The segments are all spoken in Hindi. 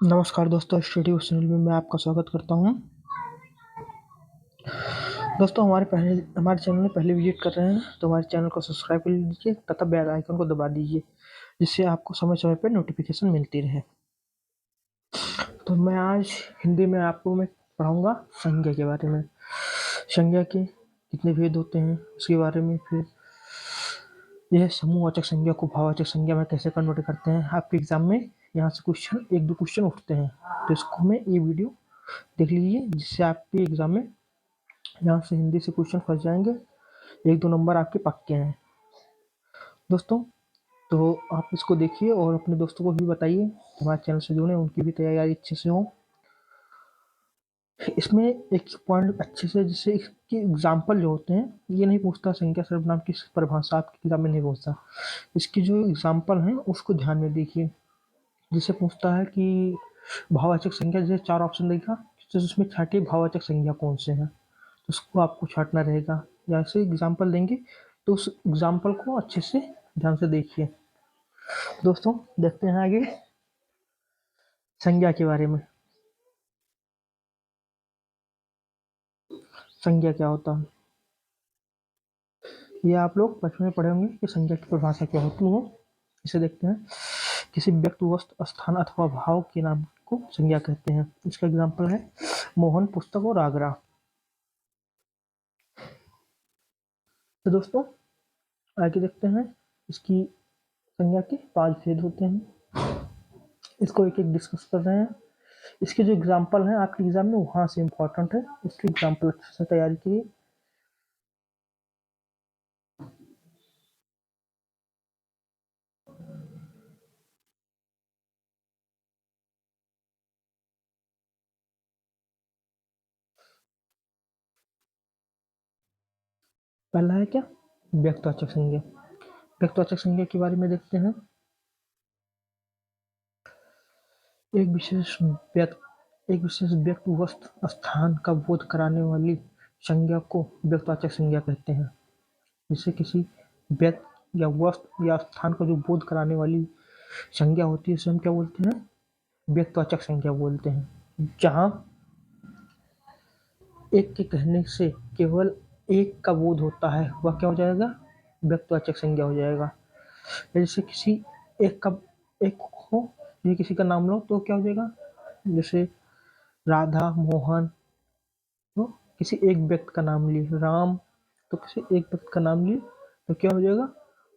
नमस्कार दोस्तों, स्टडी चैनल में मैं आपका स्वागत करता हूं। दोस्तों, हमारे चैनल में पहले विजिट कर रहे हैं तो हमारे चैनल को सब्सक्राइब कर लीजिए तथा बेल आइकन को दबा दीजिए, जिससे आपको समय समय पर नोटिफिकेशन मिलती रहे। तो मैं आज हिंदी में आपको मैं पढ़ाऊंगा संज्ञा के बारे में। संज्ञा के कितने भेद होते हैं उसके बारे में, फिर यह समूहवाचक संज्ञा को भाववाचक संज्ञा में कैसे कन्वर्ट करते हैं। आपके एग्जाम में यहाँ से एक दो क्वेश्चन उठते हैं, तो इसको में ये वीडियो देख लीजिए, जिससे आपके एग्जाम में यहाँ से हिंदी से क्वेश्चन फंस जाएंगे। एक दो नंबर आपके पक्के हैं दोस्तों। तो आप इसको देखिए और अपने दोस्तों को भी बताइए, हमारे चैनल से जुड़े, उनकी भी तैयारी अच्छे से हो। इसमें एक पॉइंट अच्छे से, जैसे इसके एग्जाम्पल जो होते हैं, ये नहीं पूछता संख्या सर्वनाम की परिभाषा, आपकी किताब में नहीं पूछता। इसकी जो एग्जाम्पल हैं उसको ध्यान में देखिए। जिसे पूछता है कि भाववाचक संख्या, जैसे 4 ऑप्शन देगा तो उसमें छांटिए भाववाचक संख्या कौन से हैं, तो उसको आपको छांटना रहेगा। या ऐसे एग्जाम्पल देंगे तो उस एग्जाम्पल को अच्छे से ध्यान से देखिए। दोस्तों, देखते हैं आगे संज्ञा के बारे में। संज्ञा क्या होता है, ये आप लोग बचपन में पढ़े होंगे कि संज्ञा की परिभाषा क्या होती है। इसे देखते हैं। किसी व्यक्ति, वस्तु, स्थान अथवा भाव के नाम को संज्ञा कहते हैं। इसका एग्जाम्पल है मोहन, पुस्तक और आगरा। तो दोस्तों, आगे देखते हैं। इसकी संज्ञा के 5 भेद होते हैं, इसको एक एक डिस्कस कर रहे हैं। इसके जो एग्जाम्पल हैं आपके एग्जाम में वहाँ से इम्पोर्टेंट है, इसकी एग्जाम्पल अच्छे से तैयारी कीजिए। पहला है क्या, व्यक्तिवाचक संज्ञा। व्यक्तिवाचक संज्ञा के बारे में देखते हैं। एक विशेष व्यक्ति, वस्तु, स्थान का बोध कराने वाली संज्ञा को व्यक्तिवाचक संज्ञा कहते हैं। जिससे किसी व्यक्ति या वस्तु या स्थान का जो बोध कराने वाली संज्ञा होती है, उसे हम क्या बोलते हैं, व्यक्तिवाचक संज्ञा बोलते हैं। जहाँ एक के कहने से केवल एक का बोध होता है, वह क्या हो जाएगा, व्यक्तिवाचक संज्ञा हो जाएगा। जैसे किसी एक का, एक हो, ये किसी का नाम लो तो क्या हो जाएगा, जैसे राधा, मोहन, तो किसी एक व्यक्ति का नाम लिए। राम, तो किसी एक व्यक्ति का नाम लिए, तो क्या हो जाएगा,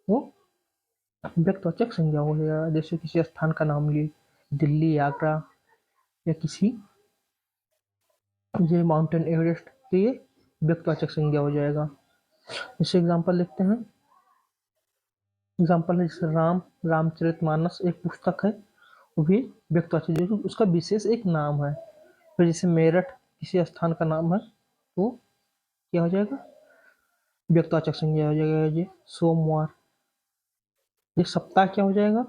वो व्यक्तिवाचक संज्ञा हो जाएगा। जैसे किसी स्थान का नाम लिए, दिल्ली, आगरा, या किसी, ये माउंटेन एवरेस्ट, तो ये व्यक्तिवाचक संज्ञा हो जाएगा। जैसे एग्जाम्पल देखते हैं। एग्जाम्पल है जैसे रामचरितमानस एक पुस्तक है, वो भी व्यक्तिवाचक, जो उसका विशेष एक नाम है। फिर जैसे मेरठ किसी स्थान का नाम है, तो क्या हो जाएगा, व्यक्तिवाचक संज्ञा हो जाएगा। ये सोमवार, ये सप्ताह क्या हो जाएगा,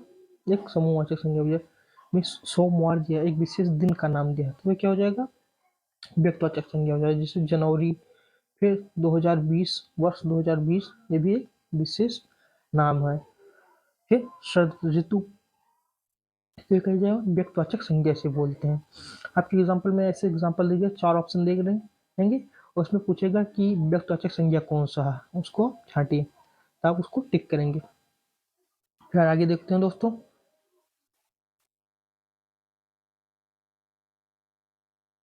एक समूहवाचक संज्ञा हो जाएगा। सोमवार दिया, एक विशेष दिन का नाम दिया, तो ये क्या हो जाएगा, व्यक्तिवाचक संज्ञा हो जाएगा। जैसे जनवरी, फिर 2020, वर्ष 2020, ये भी एक विशेष नाम है। फिर शरद ऋतु, ये कह जाएगा व्यक्तिवाचक संज्ञा से बोलते हैं। आपके एग्जाम्पल में ऐसे एग्जाम्पल दीजिए, 4 ऑप्शन देख रहे रहेंगे, उसमें पूछेगा कि व्यक्तिवाचक संज्ञा कौन सा है, उसको छांटिए, तो आप उसको टिक करेंगे। फिर आगे देखते हैं दोस्तों।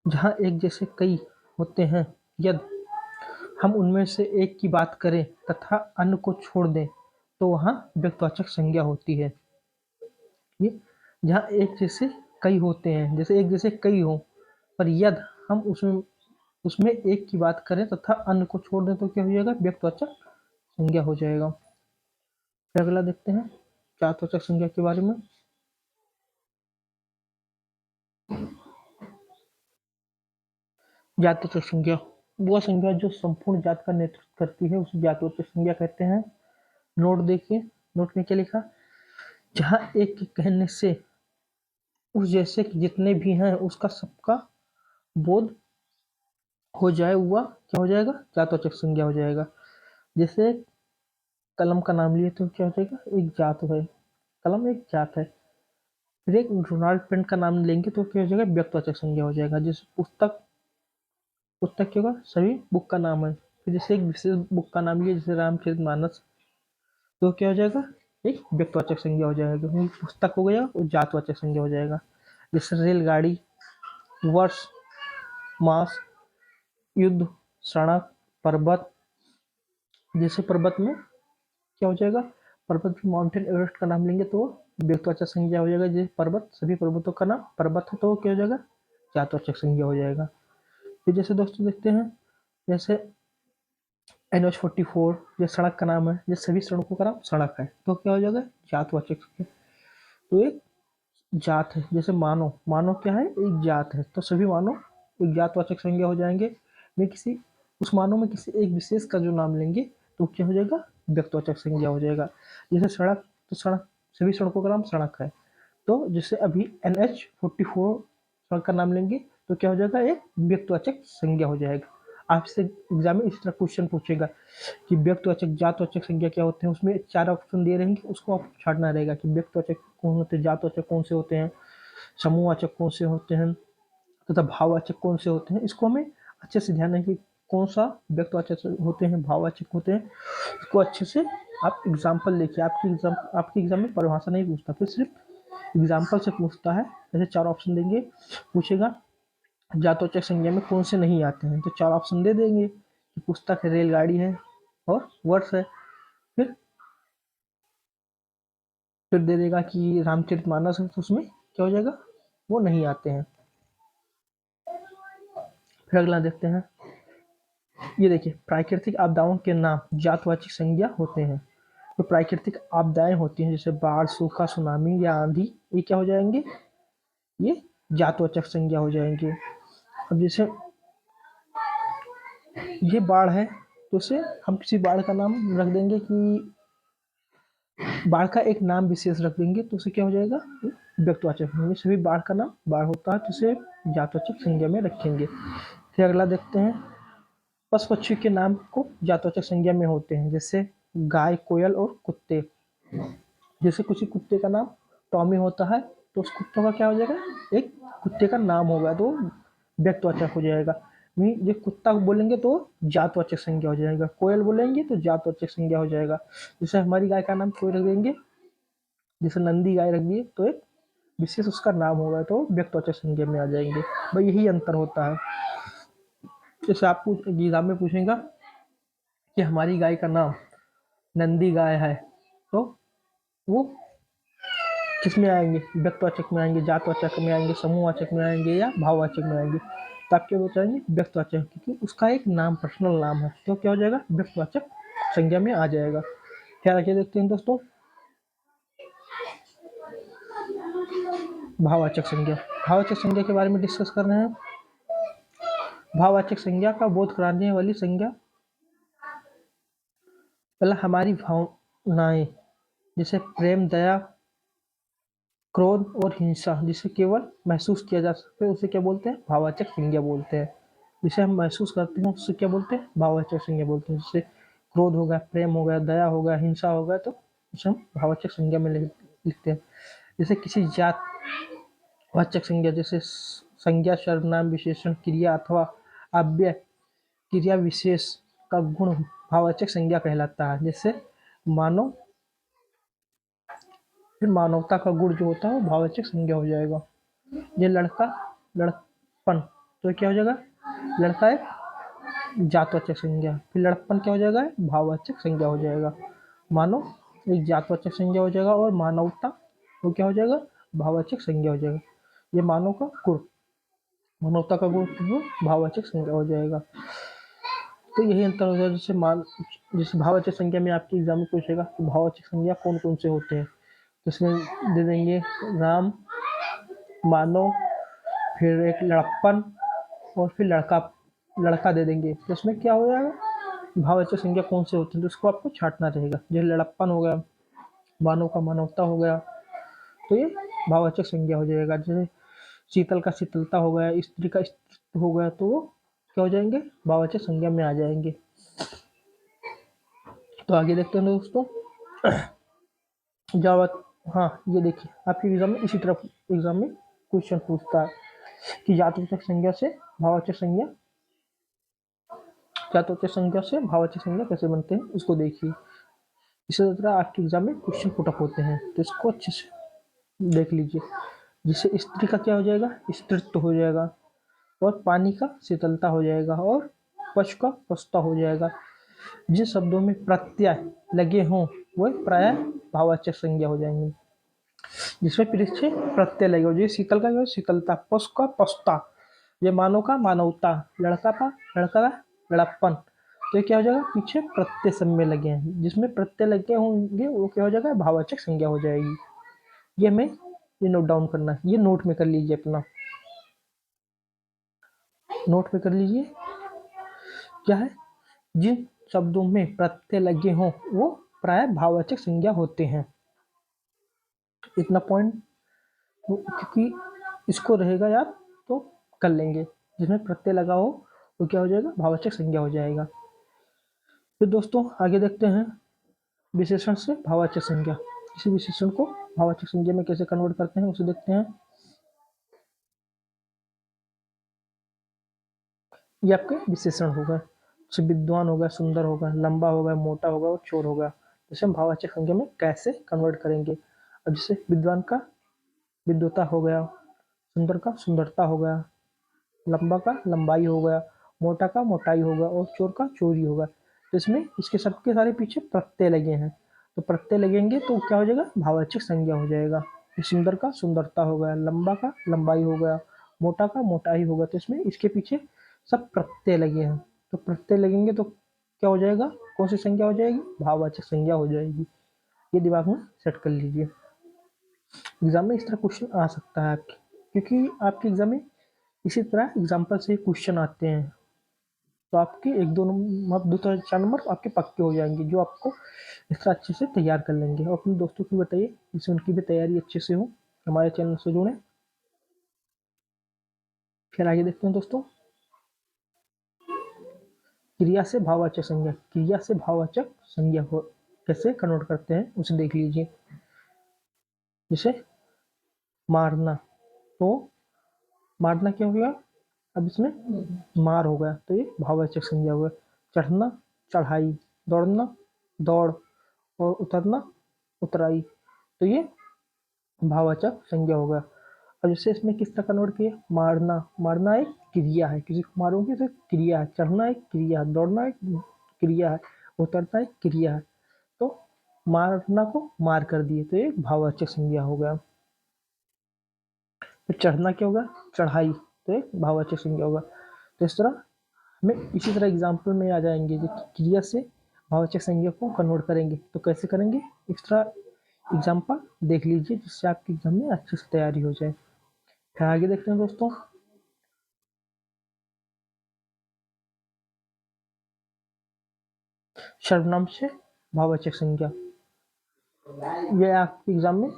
जहाँ एक जैसे कई होते हैं, यदि हम उनमें से एक की बात करें तथा अन्य को छोड़ दें, तो वहाँ व्यक्तिवाचक संज्ञा होती है। ये जहाँ एक जैसे कई होते हैं, जैसे एक जैसे कई हो, पर यदि हम उसमें उसमें एक की बात करें तथा अन्य को छोड़ दें, तो क्या हो जाएगा, व्यक्तिवाचक संज्ञा हो जाएगा। फिर अगला देखते हैं जातवाचक संज्ञा के बारे में। जातवाचक संज्ञा वह संज्ञा जो संपूर्ण जात का नेतृत्व करती है, उसे जातवाचक संज्ञा कहते हैं। नोट देखिए, नोट में क्या लिखा, जहाँ एक के कहने से उस जैसे जितने भी हैं उसका सबका बोध हो जाए, हुआ क्या हो जाएगा, जातवाचक संज्ञा हो जाएगा। जैसे कलम का नाम लिए तो क्या हो जाएगा, एक जात है, कलम एक जात है। फिर एक रोनाल्ड पेंट का नाम लेंगे तो क्या हो जाएगा, व्यक्तिवाचक संज्ञा हो जाएगा। जैसे पुस्तक, पुस्तक क्या होगा, सभी बुक का नाम है। फिर जैसे एक विशेष बुक का नाम लिया, जैसे रामचरितमानस, तो क्या हो जाएगा, एक व्यक्तिवाचक संज्ञा हो जाएगा, क्योंकि पुस्तक हो गया और जातवाचक संज्ञा हो जाएगा। जैसे रेलगाड़ी, वर्ष, मास, युद्ध, सड़क, पर्वत। जैसे पर्वत में क्या हो जाएगा, पर्वत में माउंटेन एवरेस्ट का नाम लेंगे तो व्यक्तिवाचक संज्ञा हो जाएगा। जैसे पर्वत, सभी पर्वतों का नाम पर्वत है तो वो क्या हो जाएगा, जातवाचक संज्ञा हो जाएगा। फिर जैसे दोस्तों देखते हैं, जैसे NH44, जो सड़क का नाम है, जो सभी सड़कों का नाम सड़क है तो क्या हो जाएगा, जातवाचक संज्ञा। तो एक जात है, जैसे मानव, मानव क्या है, एक जात है तो सभी मानव एक जातवाचक संज्ञा हो जाएंगे। मैं किसी, उस मानव में किसी एक विशेष का जो नाम लेंगे तो क्या हो जाएगा, व्यक्तिवाचक संज्ञा हो जाएगा। जैसे सड़क, तो सड़क, सभी सड़कों का नाम सड़क है तो जैसे अभी NH44 सड़क का नाम लेंगे तो क्या हो जाएगा, एक व्यक्तिवाचक संज्ञा हो जाएगा। आपसे एग्जाम में इस तरह क्वेश्चन पूछेगा कि व्यक्तिवाचक जातवाचक संज्ञा क्या होते हैं, उसमें 4 ऑप्शन दिए रहेंगे, उसको आपको छांटना रहेगा कि व्यक्तिवाचक कौन होते हैं, जातवाचक कौन से होते हैं, समूहवाचक कौन से होते हैं तथा भाववाचक कौन से होते हैं। इसको हमें अच्छे से ध्यान रखिए, कौन सा व्यक्तिवाचक होते हैं, भाववाचक होते हैं, इसको अच्छे से आप एग्जाम्पल देखिए। आपकी एग्जाम में परिभाषा नहीं पूछता, फिर सिर्फ एग्जाम्पल से पूछता है। जैसे 4 ऑप्शन देंगे, पूछेगा जातवाचक संज्ञा में कौन से नहीं आते हैं, तो 4 ऑप्शन दे देंगे कि पुस्तक है, रेलगाड़ी है और वर्ष है। फिर फिर दे देगा कि रामचरितमानस है तो उसमें क्या हो जाएगा, वो नहीं आते हैं। फिर अगला देखते हैं, ये देखिए, प्राकृतिक आपदाओं के नाम जातवाचक संज्ञा होते हैं। तो प्राकृतिक आपदाएं होती हैं जैसे बाढ़, सूखा, सुनामी या आंधी, ये क्या हो जाएंगे, ये जातवाचक संज्ञा हो जाएंगे। अब जैसे ये बाढ़ है तो उसे हम किसी बाढ़ का नाम रख देंगे कि बाढ़ का एक नाम विशेष रख देंगे तो उसे क्या हो जाएगा, व्यक्तिवाचक होंगे। सभी बाढ़ का नाम बाढ़ होता है तो उसे जातवाचक संज्ञा में रखेंगे। फिर अगला देखते हैं, पशु पक्षी के नाम को जातवाचक संज्ञा में होते हैं जैसे गाय, कोयल और कुत्ते। जैसे किसी कुत्ते का नाम टॉमी होता है तो उस कुत्ते का क्या हो जाएगा, एक कुत्ते का नाम होगा तो व्यक्तिवाचक हो जाएगा। नहीं, ये कुत्ता बोलेंगे तो जातवाचक संज्ञा हो जाएगा, कोयल बोलेंगे तो जातवाचक संज्ञा हो जाएगा। जैसे हमारी गाय का नाम कोई रख देंगे, जैसे नंदी गाय रख दिए तो एक विशेष उसका नाम होगा तो व्यक्तिवाचक संज्ञा में आ जाएंगे। भाई यही अंतर होता है। जैसे आपको एग्जाम में पूछेगा कि हमारी गाय का नाम नंदी गाय है तो वो किस में आएंगे, व्यक्तिवाचक में आएंगे, जातवाचक में आएंगे, समूहवाचक में आएंगे या भाववाचक में आएंगे। तो आप क्या बताएंगे, व्यक्तिवाचक, क्योंकि उसका एक नाम, पर्सनल नाम है तो क्या हो जाएगा, व्यक्तिवाचक संज्ञा में आ जाएगा। क्या रखिए देखते हैं दोस्तों, भाववाचक संज्ञा। भाववाचक संज्ञा के बारे में डिस्कस कर रहे हैं। भाववाचक संज्ञा का बोध कराने वाली संज्ञा, पहला हमारी भावनाएं जैसे प्रेम, दया, क्रोध और हिंसा जिसे केवल महसूस किया जा सकता है उसे क्या बोलते हैं, भाववाचक संज्ञा बोलते हैं। जिसे हम महसूस करते हैं उससे क्या बोलते हैं, भाववाचक संज्ञा बोलते हैं। जैसे क्रोध हो गया, प्रेम हो गया, दया हो गया, हिंसा हो गया तो उसे हम भाववाचक संज्ञा में लिखते हैं। जैसे किसी जात वाचक संज्ञा, जैसे संज्ञा, सर्वनाम, विशेषण, क्रिया अथवा अव्यय क्रिया विशेष का गुण भाववाचक संज्ञा कहलाता है। जैसे मानव, फिर मानवता का गुण जो होता है वो भाववाचक संज्ञा हो जाएगा। ये लड़का, लड़कपन, तो क्या हो जाएगा, लड़का एक जातवाचक संज्ञा, फिर लड़कपन क्या हो जाएगा, भाववाचक संज्ञा हो जाएगा। मानव एक जातवाचक संज्ञा हो जाएगा और मानवता वो क्या हो जाएगा, भाववाचक संज्ञा हो जाएगा। ये मानव का गुण, मानवता का गुण वो भाववाचक संज्ञा हो जाएगा। तो यही अंतर हो जाएगा। जैसे भाववाचक संज्ञा में आपके एग्जाम में पूछेगा कि भाववाचक संज्ञा कौन कौन से होते हैं, तो इसमें दे देंगे राम, मानव, फिर एक लड़प्पन और फिर लड़का, लड़का दे देंगे। तो इसमें क्या हो जाएगा, भाववाचक संज्ञा कौन से होते हैं तो उसको आपको छांटना रहेगा। जैसे लड़प्पन हो गया, मानव का मानवता हो गया तो ये भाववाचक संज्ञा हो जाएगा। जैसे शीतल का शीतलता हो गया, स्त्री का स्त्रीत्व हो गया तो वो क्या हो जाएंगे, भाववाचक संज्ञा में आ जाएंगे। तो आगे देखते हैं दोस्तों, हाँ ये देखिए आपके एग्जाम में इसी तरह एग्जाम में क्वेश्चन पूछता है कि जातवाचक संज्ञा से भाववाचक संज्ञा, जातवाचक संज्ञा से भाववाचक संज्ञा कैसे बनते हैं इसको देखिए। इसी तरह आपके एग्जाम में क्वेश्चन पुटअप होते हैं तो इसको अच्छे से देख लीजिए। जिससे स्त्री का क्या हो जाएगा, स्त्रीत्व हो जाएगा, और पानी का शीतलता हो जाएगा, और पशु का पशुता हो जाएगा। जिन शब्दों में प्रत्यय लगे हों वह प्राय भाववाचक संज्ञा हो जाएंगे। जिसमें पीछे प्रत्यय लगे हो, जैसे शीतल का जो है शीतलता, पशु का पशुता, ये मानव का मानवता, लड़का का लड़का का लड़प्पन। तो ये क्या हो जाएगा, पीछे प्रत्यय सब में लगे हैं, जिसमें प्रत्यय लगे होंगे वो क्या हो जाएगा, भाववाचक संज्ञा हो जाएगी। ये हमें ये नोट डाउन करना है, ये नोट में कर लीजिए, अपना नोट में कर लीजिए। क्या है, जिन शब्दों में प्रत्यय लगे हों वो प्राय भाववाचक संज्ञा होते हैं। इतना पॉइंट, क्योंकि इसको रहेगा याद तो कर लेंगे। जिसमें प्रत्यय लगा हो वो क्या हो जाएगा, भाववाचक संज्ञा हो जाएगा। फिर दोस्तों आगे देखते हैं विशेषण से भाववाचक संज्ञा। किसी विशेषण को भाववाचक संज्ञा में कैसे कन्वर्ट करते हैं उसे देखते हैं। ये आपके विशेषण हो गए, जैसे विद्वान हो गया, सुंदर हो गया, लंबा हो गया, मोटा हो गया और चोर हो गया। जैसे हम भाववाचक संज्ञा में कैसे कन्वर्ट करेंगे। अब जैसे विद्वान का विद्वता हो गया, सुंदर का सुंदरता हो गया, लंबा का लंबाई हो गया, मोटा का मोटाई हो गया, और चोर का चोरी होगा। तो इसमें इसके सबके सारे पीछे प्रत्यय लगे हैं, तो प्रत्यय लगेंगे तो क्या हो जाएगा, भाववाचक संज्ञा हो जाएगा। सुंदर का सुंदरता हो गया, लंबा का लंबाई हो गया, मोटा का मोटाई हो गया। तो इसमें इसके पीछे सब प्रत्यय लगे हैं, तो प्रत्यय लगेंगे तो क्या हो जाएगा, कौन सी संज्ञा हो जाएगी, भाववाचक संज्ञा हो जाएगी। ये दिमाग में सेट कर लीजिए। एग्जाम में इस तरह क्वेश्चन आ सकता है आपके, क्योंकि आपके एग्जाम में इसी तरह एग्जाम्पल से क्वेश्चन आते हैं। तो आपके एक दो नंबर, दो चार नंबर आपके पक्के हो जाएंगे, जो आपको इस तरह अच्छे से तैयार कर लेंगे। और अपने दोस्तों को बताइए जिससे उनकी भी तैयारी अच्छे से हो, हमारे चैनल से जुड़ें। फिर आगे देखते हैं दोस्तों, क्रिया से भाववाचक संज्ञा। क्रिया से भाववाचक संज्ञा को कैसे कन्वर्ट करते हैं उसे देख लीजिए। जैसे मारना, तो मारना क्या हो गया, अब इसमें मार हो गया तो ये भाववाचक संज्ञा हो गया। चढ़ना, चढ़ाई, दौड़ना, दौड़, और उतरना, उतराई। तो ये भाववाचक संज्ञा हो गया। अब जैसे इसमें किस तरह कन्वर्ट किया, मारना, मारना एक क्रिया है, किसी को मारोगे तो क्रिया है। चढ़ना एक क्रिया है, दौड़ना एक क्रिया है, उतरना एक क्रिया है। तो मारना को मार कर दिए तो एक भाववाचक संज्ञा हो गया। फिर चढ़ना क्या होगा, चढ़ाई, तो एक भाववाचक संज्ञा होगा। तो इस तरह हमें इसी तरह एग्जाम्पल में आ जाएंगे जो क्रिया से भाववाचक संज्ञा को कन्वर्ट करेंगे। तो कैसे करेंगे, एक्स्ट्रा एग्जाम्पल देख लीजिए, जिससे आपके एग्जाम में अच्छे से तैयारी हो जाए। फिर आगे देखते हैं दोस्तों, सर्वनाम से भाववाचक संज्ञा। ये आपके एग्जाम में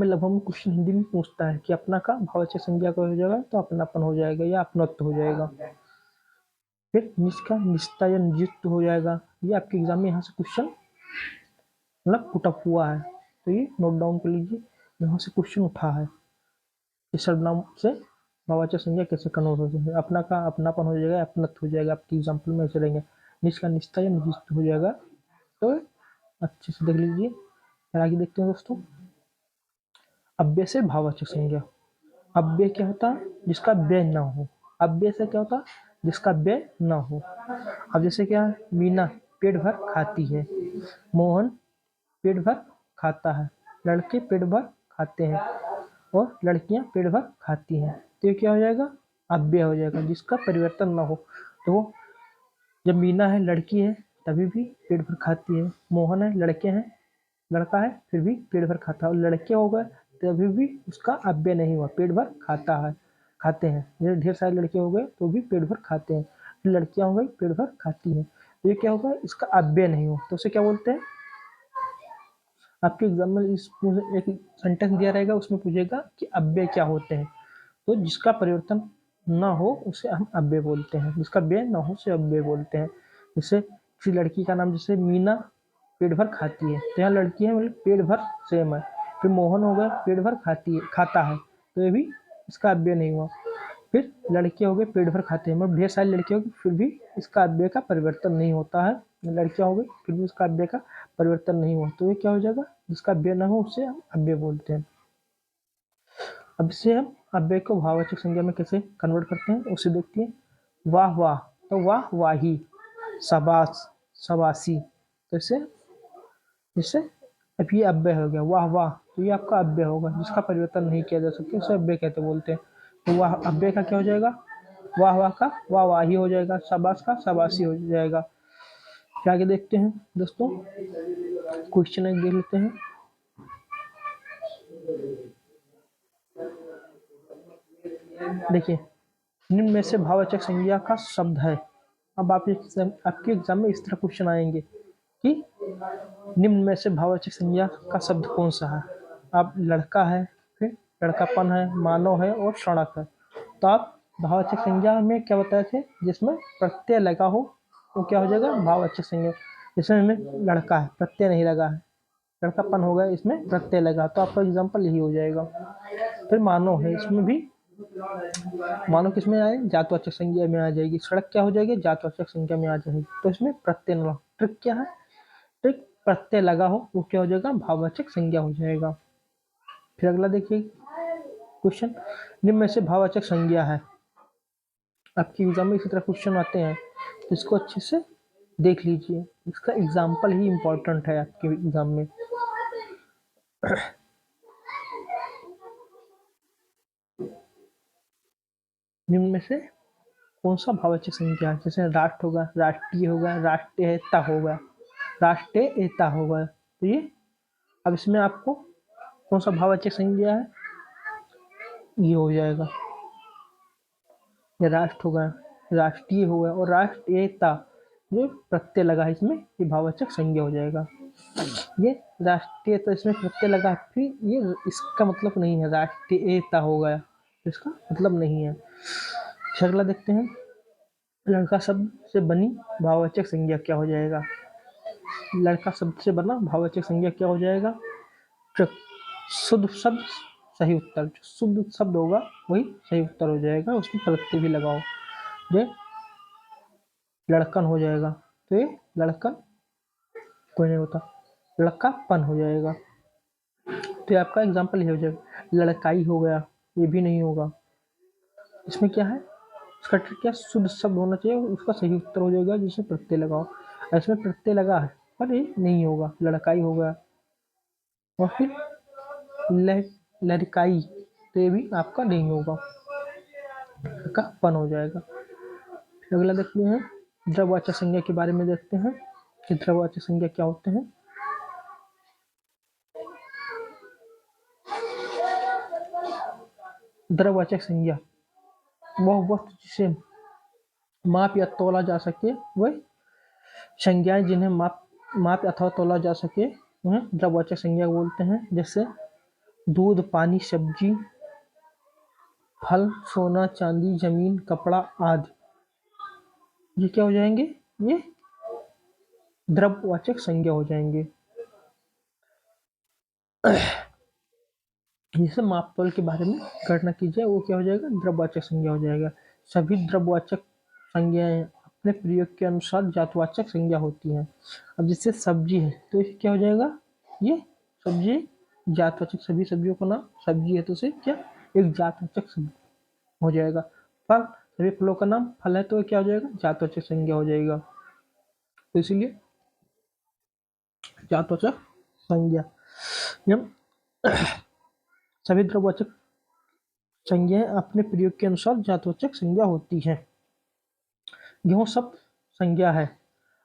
लगभग क्वेश्चन हिंदी में पूछता है कि अपना का भाववाचक संज्ञा का हो जाएगा तो अपनापन हो जाएगा या अपनत्व हो जाएगा। फिर निज का निजता या निजित्व हो जाएगा। ये आपके एग्जाम में यहाँ से क्वेश्चन मतलब पुटअप हुआ है, तो ये नोट डाउन कर लीजिए, यहाँ से क्वेश्चन उठा है कि सर्वनाम से भाववाचक संज्ञा कैसे कन्वर्ट हो जाएगा। अपना का अपनापन हो जाएगा, अपनत्व हो जाएगा। आपके एग्जाम्पल में ऐसे रहेंगे, निज का निजता या निजित्व हो जाएगा। तो अच्छे से देख लीजिए। फिर आगे देखते हैं दोस्तों, अव्यय से भाववाचक संज्ञा। अव्यय क्या होता है, जिसका व्यय ना हो। अव्यय से क्या होता है, जिसका व्यय ना हो। अब जैसे क्या है, मीना पेट भर खाती है, मोहन पेट भर खाता है, लड़के पेट भर खाते हैं, और लड़कियां पेट भर खाती हैं। तो ये क्या हो जाएगा, अव्यय हो जाएगा, जिसका परिवर्तन ना हो। तो जब मीना है लड़की है तभी भी पेट भर खाती है, मोहन है लड़के हैं, लड़का है फिर भी पेट भर खाता है, और लड़के हो गए तभी भी उसका अव्यय नहीं हुआ, पेट भर खाता है, खाते हैं। जैसे ढेर सारे लड़के हो गए तो भी पेट भर खाते हैं, फिर लड़कियां हो गई पेट भर खाती हैं। तो ये क्या होगा, इसका अव्यय नहीं हुआ, तो उसे क्या बोलते हैं। आपके एग्जाम में इस एक सेंटेंस दिया रहेगा, उसमें पूछेगा कि अव्यय क्या होते हैं। तो जिसका परिवर्तन ना हो उसे हम अव्यय बोलते हैं, जिसका व्यय ना हो उसे अव्यय बोलते हैं। जैसे किसी लड़की का नाम जैसे मीना पेट भर खाती है, तो यहाँ लड़की है मतलब पेट भर सेम है। फिर मोहन हो गया पेट भर खाता है, तो ये भी इसका अव्यय नहीं हुआ। फिर लड़के हो गए पेट भर खाते हैं, मतलब ढेर सारी लड़कियां होगी फिर भी इसका अव्यय का परिवर्तन नहीं होता है। लड़कियां हो गई फिर भी उसका अव्यय का परिवर्तन नहीं हुआ, तो ये क्या हो जाएगा, जिसका अव्यय ना हो उसे हम अव्यय बोलते हैं। अब इससे हम अव्यय को भाववाचक संज्ञा में कैसे कन्वर्ट करते हैं उसे देखते हैं। वाह वाह, तो वाह वाही, शाबाश शाबाशी, तो इससे अब ये अव्यय हो गया। वाह वाह, तो ये आपका अव्यय होगा जिसका परिवर्तन नहीं किया जा सकता, उसे अव्यय कहते बोलते हैं। तो वाह अव्यय का क्या हो जाएगा, वाह वाह का वाह वाही हो जाएगा, शाबाश का शाबाशी हो जाएगा। फिर आगे देखते हैं दोस्तों, क्वेश्चन एक देख लेते हैं। देखिए, निम्न में से भाववाचक संज्ञा का शब्द है। अब आपके एग्जाम में इस तरह क्वेश्चन आएंगे कि निम्न में से भाववाचक संज्ञा का शब्द कौन सा है। अब लड़का है, फिर लड़कापन है, मानव है और सड़क है। तो आप भाववाचक संज्ञा में क्या बताए थे, जिसमें प्रत्यय लगा हो वो क्या हो जाएगा, भाववाचक संज्ञा। इसमें हमें लड़का है प्रत्यय नहीं लगा है, लड़कापन हो गया इसमें प्रत्यय लगा, तो आपका एग्जाम्पल यही हो जाएगा। फिर मानव है, इसमें भी मानव किस में आए, जातवाचक संज्ञा में आ जाएगी। सड़क क्या हो जाएगी, जातवाचक संज्ञा में आ जाएगी। तो इसमें प्रत्यय न, ट्रिक क्या है, ट्रिक प्रत्यय लगा हो वो क्या हो जाएगा, भाववाचक संज्ञा हो जाएगा। फिर अगला देखिए क्वेश्चन, निम्न में से भाववाचक संज्ञा है। आपके एग्जाम में इसी तरह क्वेश्चन आते हैं, तो इसको अच्छे से देख लीजिए, इसका एग्जाम्पल ही इम्पोर्टेंट है आपके एग्जाम में। निम्न में से कौन सा भाववाचक संज्ञा है, जैसे राष्ट्र होगा, राष्ट्रीय होगा, राष्ट्रीयता होगा, राष्ट्रीयता होगा। तो ये अब इसमें आपको कौन सा भाववाचक संज्ञा है, ये हो जाएगा, ये राष्ट्र होगा, राष्ट्रीय होगा और राष्ट्रीयता जो प्रत्यय लगा है इसमें, ये भाववाचक संज्ञा हो जाएगा। ये राष्ट्रीयता इसमें प्रत्यय लगा, फिर ये इसका मतलब नहीं है, राष्ट्रीयता हो गया इसका मतलब नहीं है। अगला देखते हैं, लड़का शब्द से बनी भाववाचक संज्ञा क्या हो जाएगा। लड़का शब्द से बना भाववाचक संज्ञा क्या हो जाएगा, शुद्ध शब्द सही उत्तर, जो शुद्ध शब्द होगा वही सही उत्तर हो जाएगा, उसमें प्रत्यय भी लगाओ। ये लड़कन हो जाएगा, तो ये लड़कन कोई नहीं होता, लड़कापन हो जाएगा। तो ये आपका एग्जाम्पल ये हो जाएगा। लड़काई हो गया, ये भी नहीं होगा। इसमें क्या है, इसका ट्रिक क्या, शुद्ध शब्द होना चाहिए, उसका सही उत्तर हो जाएगा जिसमें प्रत्यय लगाओ। इसमें प्रत्यय लगा है पर ये नहीं होगा, लड़काई हो गया। और फिर लड़काई, तो ये भी आपका नहीं होगा, का पन हो जाएगा। फिर अगला देखते हैं, द्रव्यवाचक संज्ञा के बारे में देखते हैं कि द्रव्यवाचक संज्ञा क्या होते हैं। द्रव्यवाचक संज्ञा वह वस्तु जिसे माप या तोला जा सके, वह संज्ञाएं जिन्हें माप अथवा तोला जा सके उन्हें द्रव्यवाचक संज्ञा बोलते हैं। जैसे दूध, पानी, सब्जी, फल, सोना, चांदी, जमीन, कपड़ा आदि, ये क्या हो जाएंगे, ये द्रव्यवाचक संज्ञा हो जाएंगे। जैसे माप तोल के बारे में गणना की जाए वो क्या हो जाएगा, द्रव्यवाचक संज्ञा हो जाएगा। सभी द्रव्यवाचक संज्ञाएं अपने प्रयोग के अनुसार जातवाचक संज्ञा होती हैं। अब जैसे सब्जी है तो ये क्या हो जाएगा, ये सब्जी जातवाचक, सभी सब्जियों का नाम सब्जी है तो उसे क्या, एक जातवाचक संज्ञा हो जाएगा। फल, सभी फलों का नाम फल है तो क्या हो जाएगा, जातवाचक संज्ञा हो जाएगा। तो इसीलिए जातवाचक संज्ञा, सभी द्रव्यवाचक संज्ञाएं अपने प्रयोग के अनुसार जातवाचक संज्ञा होती है। गेहूं शब्द संज्ञा है।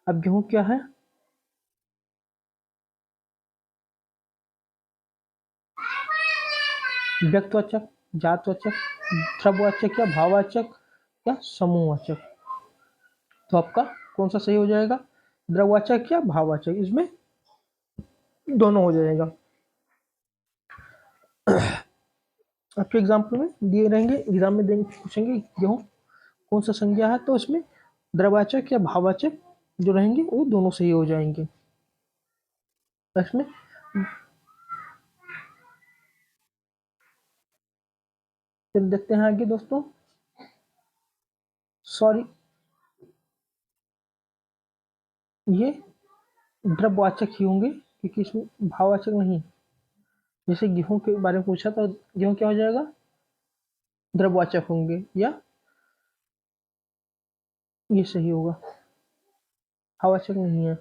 अब गेहूं क्या है, व्यक्तिवाचक, जातवाचक, द्रव्यवाचक या भाववाचक या समूहवाचक। तो आपका कौन सा सही हो जाएगा, द्रव्यवाचक या भाववाचक, इसमें दोनों हो जाएगा। आपके एग्जाम्पल में दिए रहेंगे, एग्जाम में देंगे, पूछेंगे गेहूं कौन सा संज्ञा है, तो इसमें द्रव्यवाचक या भाववाचक जो रहेंगे वो दोनों सही हो जाएंगे। इसमें फिर देखते हैं आगे दोस्तों। सॉरी, ये द्रव्यवाचक ही होंगे क्योंकि इसमें भाववाचक नहीं। जैसे गेहूं के बारे में पूछा तो गेहूं क्या हो जाएगा, द्रव्यवाचक होंगे, या ये सही होगा, भाववाचक नहीं है।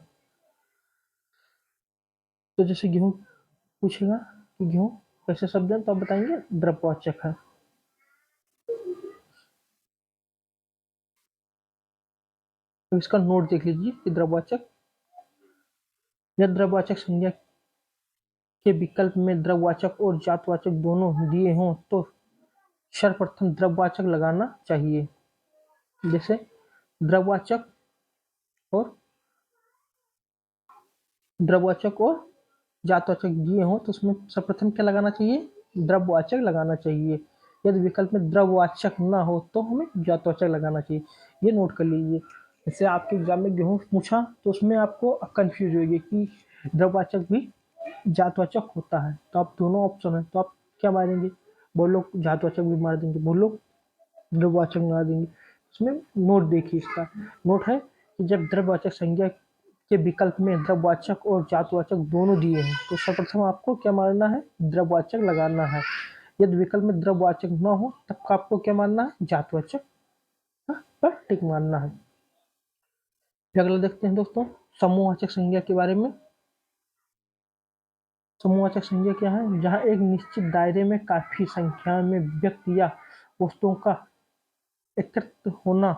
तो जैसे गेहूं पूछेगा कि गेहूं कैसे शब्द है तो आप बताएंगे द्रव्यवाचक है। तो इसका नोट देख लीजिए कि द्रव्यवाचक या द्रव्यवाचक संज्ञा के विकल्प में द्रव्यवाचक और जातवाचक दोनों दिए हों तो सर्वप्रथम द्रव्यवाचक लगाना चाहिए। जैसे द्रव्यवाचक और द्रव्यवाचक और जातवाचक दिए हों तो उसमें सर्वप्रथम क्या लगाना चाहिए, द्रव्यवाचक लगाना चाहिए। यदि विकल्प में द्रव्यवाचक ना हो तो हमें जातवाचक लगाना चाहिए। ये नोट कर लीजिए। जैसे आपके एग्जाम में गेहूं पूछा तो उसमें आपको कंफ्यूज होगी कि द्रव्यवाचक भी जातवाचक होता है, तो आप दोनों ऑप्शन है तो आप क्या मारेंगे, बहुत लोग जातवाचक भी मार देंगे, बहुत लोग द्रव्यवाचक मार देंगे। इसमें नोट देखिए, इसका नोट है कि जब द्रव्यवाचक संज्ञा के विकल्प में द्रव्यवाचक और जातवाचक दोनों दिए हैं तो सर्वप्रथम आपको क्या मारना है, द्रव्यवाचक लगाना है। यदि विकल्प में द्रव्यवाचक न हो तब आपको क्या मानना है, जातवाचक पर टिक मारना है। फिर अगला देखते हैं दोस्तों समूहवाचक संज्ञा के बारे में। समूहवाचक संज्ञा क्या है, जहाँ एक निश्चित दायरे में काफी संख्या में व्यक्ति या वस्तुओं का एकत्र होना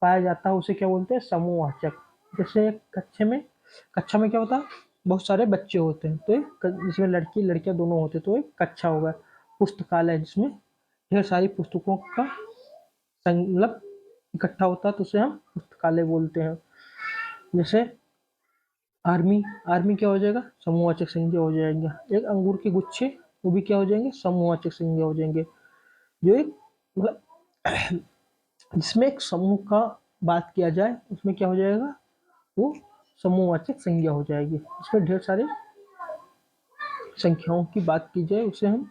पाया जाता है उसे क्या बोलते हैं, समूहवाचक। जैसे एक कक्षा में क्या होता है, बहुत सारे बच्चे होते हैं तो जिसमें लड़की लड़कियां दोनों होते हैं तो एक कक्षा होगा। पुस्तकालय जिसमें ढेर सारी पुस्तकों का मतलब इकट्ठा होता है तो उसे हम पुस्तकालय बोलते हैं। जैसे आर्मी, आर्मी क्या हो जाएगा, समूहवाचक संज्ञा हो जाएगा। एक अंगूर के गुच्छे वो भी क्या हो जाएंगे, समूहवाचक संज्ञा हो जाएंगे। जो एक मतलब जिसमें एक समूह का बात किया जाए उसमें क्या हो जाएगा, वो समूहवाचक संज्ञा हो जाएगी। इसमें ढेर सारे संख्याओं की बात की जाए उसे हम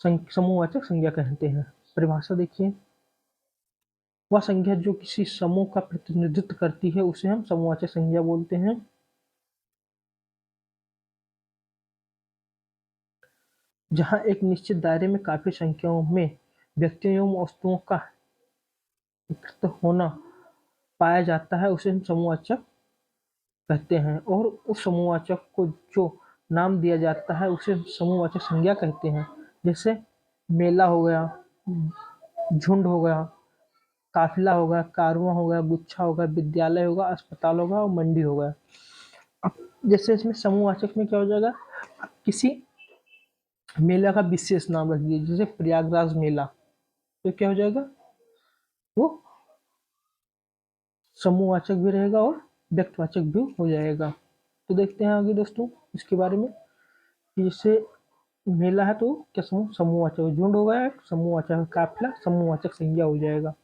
समूहवाचक संज्ञा कहते हैं। परिभाषा देखिए, वह संज्ञा जो किसी समूह का प्रतिनिधित्व करती है उसे हम समूहवाचक संज्ञा बोलते हैं। जहाँ एक निश्चित दायरे में काफी संख्याओं में व्यक्तियों एवं वस्तुओं का एकत्र होना पाया जाता है उसे हम समूहवाचक कहते हैं, और उस समूहवाचक को जो नाम दिया जाता है उसे समूहवाचक संज्ञा कहते हैं। जैसे मेला हो गया, झुंड हो गया, काफिला हो गया, कारवां हो गया, गुच्छा हो गया, विद्यालय होगा, अस्पताल होगा और मंडी हो गया। अब जैसे इसमें समूहवाचक में क्या हो जाएगा, किसी मेला का विशेष नाम रख दीजिए, जैसे प्रयागराज मेला, तो क्या हो जाएगा, वो समूहवाचक भी रहेगा और व्यक्तिवाचक भी हो जाएगा। तो देखते हैं आगे दोस्तों इसके बारे में कि जैसे मेला है तो क्या समूहवाचक, झुंड हो गया एक समूहवाचक, काफिला समूहवाचक संज्ञा हो जाएगा।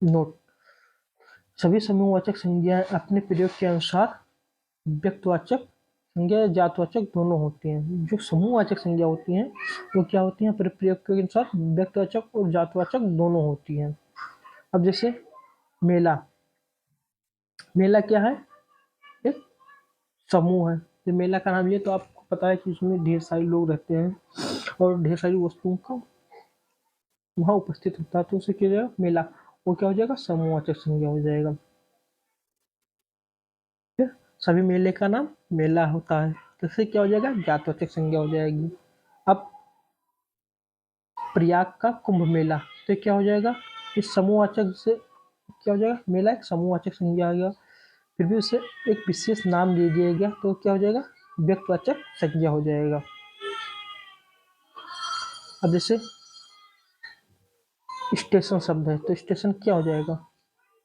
नोट, सभी समूहवाचक संज्ञाएं अपने प्रयोग के अनुसार व्यक्तिवाचक संज्ञा या जातवाचक दोनों होती हैं। जो समूहवाचक संज्ञा होती हैं वो क्या होती हैं, अपने प्रयोग के अनुसार व्यक्तिवाचक और जातवाचक दोनों होती हैं। अब जैसे मेला, मेला क्या है, एक समूह है। तो मेला का नाम लिए तो आपको पता है कि उसमें ढेर सारे लोग रहते हैं और ढेर सारी वस्तुओं का वहाँ उपस्थित होता है तो उसे क्या हो जाएगा, मेला, वो क्या हो जाएगा, समूहवाचक संज्ञा हो जाएगा। फिर सभी मेले का नाम मेला होता है तो इससे क्या हो जाएगा, जातवाचक संज्ञा हो जाएगी। अब प्रयाग का कुंभ मेला, तो क्या हो जाएगा, इस समूहवाचक से क्या हो जाएगा, मेला एक समूहवाचक संज्ञा आ गया। फिर भी उसे एक विशेष नाम दे दिया गया तो क्या हो जाएगा, व्यक्तिवाचक संज्ञा हो जाएगा। अब जैसे स्टेशन शब्द है तो स्टेशन क्या हो जाएगा,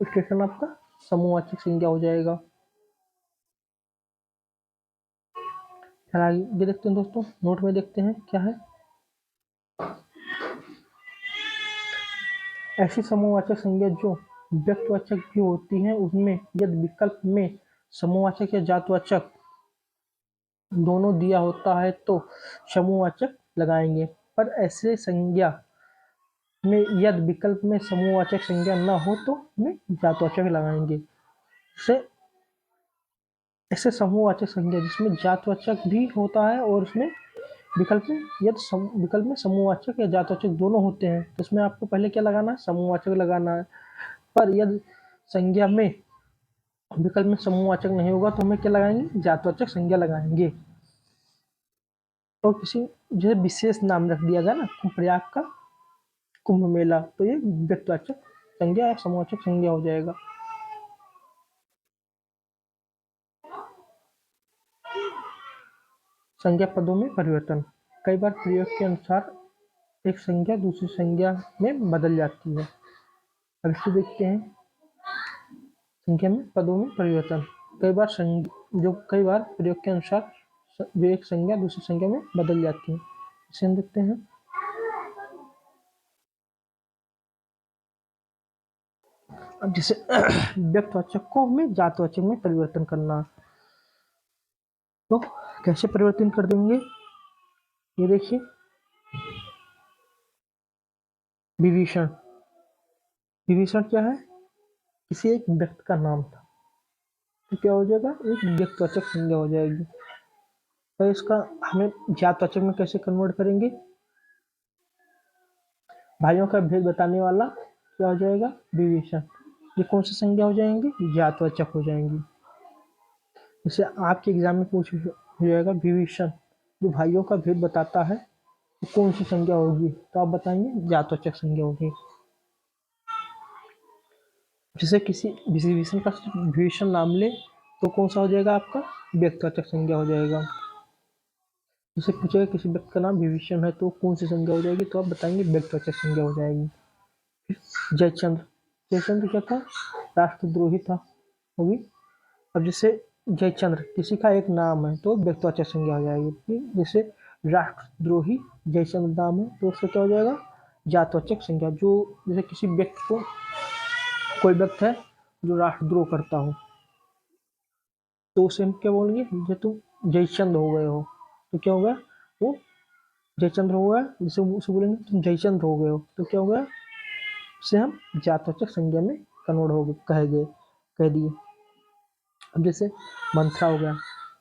स्टेशन आपका समूहवाचक संज्ञा हो जाएगा। फिर आगे देखते हैं दोस्तों, नोट में देखते हैं क्या है, ऐसी समूहवाचक संज्ञा जो व्यक्तिवाचक भी होती हैं, उसमें यदि विकल्प में समूहवाचक या जातवाचक दोनों दिया होता है तो समूहवाचक लगाएंगे, पर ऐसे संज्ञा में यदि विकल्प में समूहवाचक संज्ञा न हो तो हमें जातवाचक लगाएंगे। से ऐसे समूहवाचक संज्ञा जिसमें जातवाचक भी होता है और उसमें विकल्प में समूहवाचक या जातवाचक दोनों होते हैं तो उसमें आपको पहले क्या लगाना है, समूहवाचक लगाना है। पर यदि संज्ञा में विकल्प में समूहवाचक नहीं होगा तो हमें क्या लगाएंगे, जातवाचक संज्ञा लगाएंगे। और किसी जो विशेष नाम रख दिया गया ना, प्रयाग का कुंभ मेला, तो ये व्यक्तिवाचक संज्ञा या समूहवाचक संज्ञा हो जाएगा। संज्ञा पदों में परिवर्तन। कई बार प्रयोग के अनुसार एक संज्ञा दूसरी संज्ञा में बदल जाती है। अब इसको देखते हैं। संख्या में पदों में परिवर्तन। कई बार प्रयोग के अनुसार जो एक संज्ञा दूसरी संज्ञा में बदल जाती है, इसे हम देखते हैं। अब जैसे व्यक्तिवाचक को हमें जातवाचक में परिवर्तन करना, तो कैसे परिवर्तन कर देंगे, ये देखिए। विभीषण, विभीषण क्या है, किसी एक व्यक्ति का नाम था, तो क्या हो जाएगा, एक व्यक्तिवाचक संज्ञा हो जाएगी। तो इसका हमें जातवाचक में कैसे कन्वर्ट करेंगे, भाइयों का भेद बताने वाला क्या हो जाएगा, विभीषण। ये कौन सी संज्ञा हो जाएंगी, जातवाचक हो जाएंगी। जैसे आपके एग्जाम में पूछ हो जाएगा, विभीषण जो भाइयों का भेद बताता है तो कौन सी संज्ञा होगी, तो आप बताएंगे जातवाचक संज्ञा होगी। जैसे किसी विभीषण का विभीषण नाम ले तो कौन सा हो जाएगा आपका, व्यक्तिवाचक संज्ञा हो जाएगा। जैसे पूछेगा किसी व्यक्ति का नाम विभीषण है तो कौन सी संज्ञा हो जाएगी, तो आप बताएंगे व्यक्तिवाचक संज्ञा हो जाएगी। जयचंद्र, जयचंद्र क्या था, राष्ट्रद्रोही था, होगी। अब जैसे जयचंद्र किसी का एक नाम है तो व्यक्तिवाचक संज्ञा हो जाएगी। जैसे राष्ट्रद्रोही जयचंद्र नाम है तो उसका क्या हो जाएगा, जातवाचक संज्ञा। जो जैसे किसी व्यक्ति को, कोई व्यक्ति है जो राष्ट्रद्रोह करता हो तो उसे हम क्या बोलेंगे, जैसे तुम जयचंद्र हो गए हो, तो क्या होगा, वो जयचंद्र हो गया, जैसे उसे बोलेंगे तुम जयचंद्र हो गए हो, तो क्या होगा, उसे हम जातवाचक संज्ञा में कन्वर्ट हो गए, कह दिए। अब जैसे मंथरा हो गया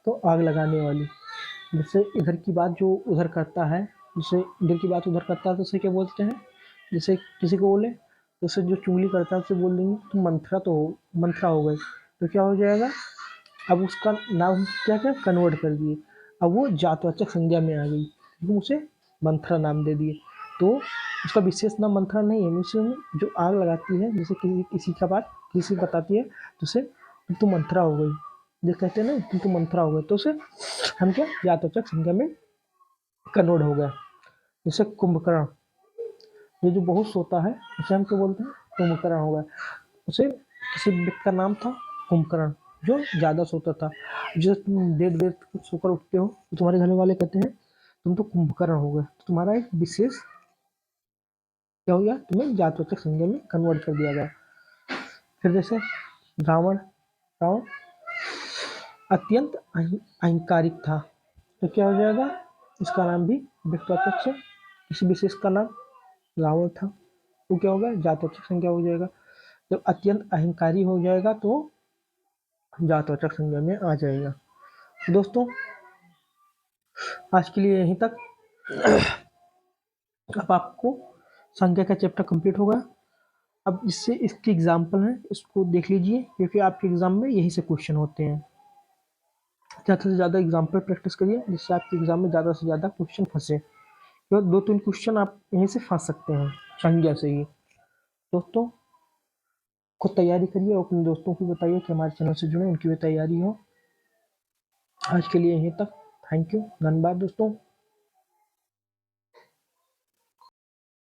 तो आग लगाने वाली। जैसे इधर की बात जो उधर करता है, जैसे इधर की बात उधर करता है तो उसे क्या बोलते हैं, जैसे किसी को बोले तो उसे जो चुगली करता है उसे बोल देंगे तुम मंथरा हो गए, तो क्या हो जाएगा, अब उसका नाम क्या क्या कन्वर्ट कर दिए, अब वो जातवाचक संज्ञा में आ गई, तो उसे मंथरा नाम दे दिए। तो उसका विशेष नाम मंथरा नहीं है, उसे जो आग लगाती है, जैसे किसी का बात किसी बताती है तो उसे तुम मंथरा हो गई, जो कहते हैं ना तुम मंथरा हो गए, तो उसे हम क्या, जातवाचक संज्ञा में कन्वर्ट हो गया। जैसे कुंभकर्ण, ये जो बहुत सोता है उसे हम क्या बोलते हैं, कुंभकर्ण हो गया। उसे किसी व्यक्ति का नाम था कुंभकर्ण जो ज़्यादा सोता था। जैसे तुम देर देर तक सोकर उठते हो तो तुम्हारे घर वाले कहते हैं तुम तो कुंभकर्ण हो गए, तो तुम्हारा एक विशेष क्या हो गया, तुम्हें जातवाचक संज्ञा में कन्वर्ट कर दिया गया। फिर जैसे रावण, रावण अत्यंत अहंकारिक था, तो क्या हो जाएगा, इसका नाम भी व्यक्तिवाचक से, किसी विशेष का नाम रावण था तो क्या होगा, जातवाचक संज्ञा हो जाएगा। जब अत्यंत अहंकारी हो जाएगा तो जातवाचक संज्ञा में आ जाएगा। दोस्तों आज के लिए यहीं तक। अब आपको संख्या का चैप्टर कंप्लीट होगा। अब इससे इसके एग्जाम्पल हैं, इसको देख लीजिए क्योंकि आपके एग्जाम में यही से क्वेश्चन होते हैं। ज़्यादा से ज़्यादा एग्जाम्पल प्रैक्टिस करिए जिससे आपके एग्जाम में ज़्यादा से ज़्यादा क्वेश्चन फंसे। तो 2-3 क्वेश्चन आप यहीं से फंस सकते हैं संज्ञा से ही। दोस्तों खुद तैयारी करिए और अपने दोस्तों को बताइए कि हमारे चैनल से जुड़े, उनकी भी तैयारी हो। आज के लिए यहीं तक। थैंक यू, धन्यवाद दोस्तों।